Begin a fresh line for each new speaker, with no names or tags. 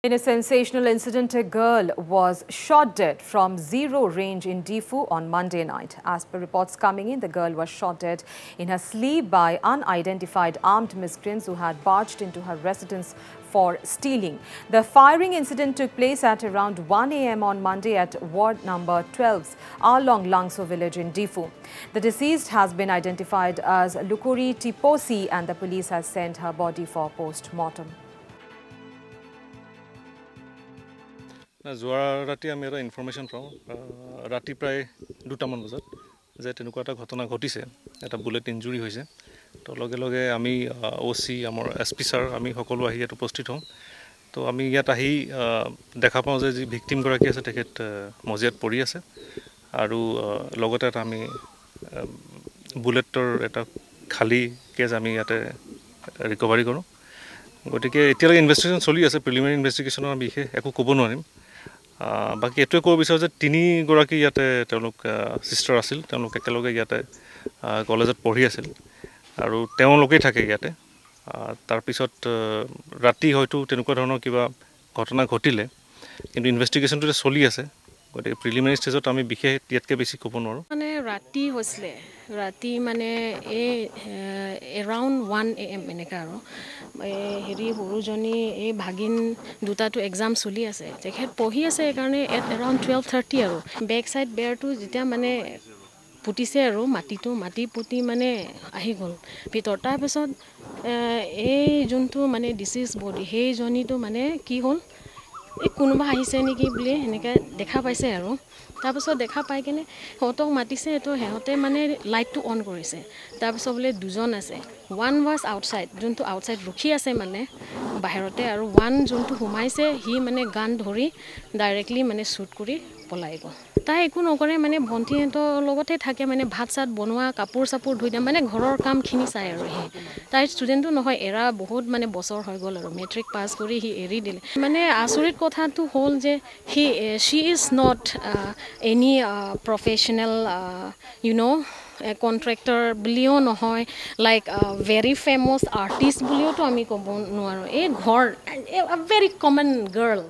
In a sensational incident, a girl was shot dead from Zero Range in Difu on Monday night. As per reports coming in, the girl was shot dead in her sleep by unidentified armed miscreants who had barged into her residence for stealing. The firing incident took place at around 1 a.m. on Monday at ward number 12's Along Langso village in Difu. The deceased has been identified as Lukuri Tiposi and the police has sent her body for post-mortem.
যোৱা ৰাতি আমি এটা information পাওঁ ৰাতি প্ৰায় 2টামান বজাত যে তেনেকুৱা এটা ঘটনা ঘটিছে এটা বুলেট ইনজুৰি হৈছে তো লগে লগে আমি ওসি আমাৰ এসপি স্যাৰ আমি সকলো আহি ইয়াত উপস্থিত হওঁ তো আমি ইয়াত আহি দেখা পাওঁ যে যি ভিকটিম গৰাকী আছে তেখেত মজিয়াত পৰি আছে আৰু লগতে এটা আমি বুলেটৰ এটা খালি কেজ আমি ইয়াতে ৰিকভাৰি কৰোঁ গতিকে এতিয়ালৈকে ইনভেষ্টিগেশ্যন চলি আছে প্ৰিলিমিনাৰী ইনভেষ্টিগেশ্যনৰ বিশেষ একো ক'ব নোৱাৰিম বাকি এটোৱে ক'ব বিচাৰো যে তিনিগৰাকী ইয়াতে তেওঁলোক সিস্টাৰ আছিল তেওঁলোক একেলগে ইয়াতে কলেজত পঢ়ি আছিল আৰু তেওঁলোকেই থাকে ইয়াতে তাৰ পিছত ৰাতি হয়তো তেনেকুৱা ধৰণৰ কিবা ঘটনা ঘটিলে কিন্তু ইনভেষ্টিগেশ্যনটো চলি আছে গতিকে প্ৰিলিমিনাৰী ষ্টেজত আমি বিশেষ ইয়াতকৈ বেছি ক'ব নোৱাৰোঁ
মানে ৰাতি হৈছিলে ৰাতি মানে এই এৰাউণ্ড 1 AM এনেকা আৰু হেৰি সৰুজনী এই ভাগিন দুটাটো এক্সাম চলি আছে তেখেত পঢ়ি আছে সেইকাৰণে এৰাউণ্ড 12:30 আৰু বেক চাইড বেৰটো যেতিয়া মানে পুতিছে আৰু মাটি পুতি মানে আহি গ'ল ভিতৰ তাৰপিছত এই যোনটো মানে ডিচিজ বডি সেইজনীটো মানে কি হ'ল এই কোনোবা আহিছে নেকি বুলি এনেকৈ দেখা পাইছে আৰু তাৰপিছত দেখা পাই কিনে সিহঁতক মাতিছে তো সিহঁতে মানে লাইটটো অন কৰিছে তাৰপিছত বোলে দুজন আছে ওৱান ৱাজ আউটছাইড যোনটো আউটছাইড ৰখি আছে মানে বাহিৰতে আৰু ওৱান যোনটো সোমাইছে সি মানে গান ধৰি ডাইৰেক্টলি মানে শ্বুট কৰি পলাই গ'ল তাই একো নকৰে মানে ভণ্টিহঁতৰ লগতে থাকে মানে ভাত চাত বনোৱা কাপোৰ চাপোৰ ধুই দিয়ে মানে ঘৰৰ কামখিনি চাই আৰু সি তাই ষ্টুডেণ্টটো নহয় এৰা বহুত মানে বছৰ হৈ গ'ল আৰু মেট্ৰিক পাছ কৰি সি এৰি দিলে মানে আচৰিত কথাটো হ'ল যে she is not any professional contractor বুলিও নহয় লাইক ভেৰি ফেমাছ আৰ্টিষ্ট বুলিওতো আমি ক'ব নোৱাৰোঁ এই ঘৰ ভেৰি কমন গাৰ্ল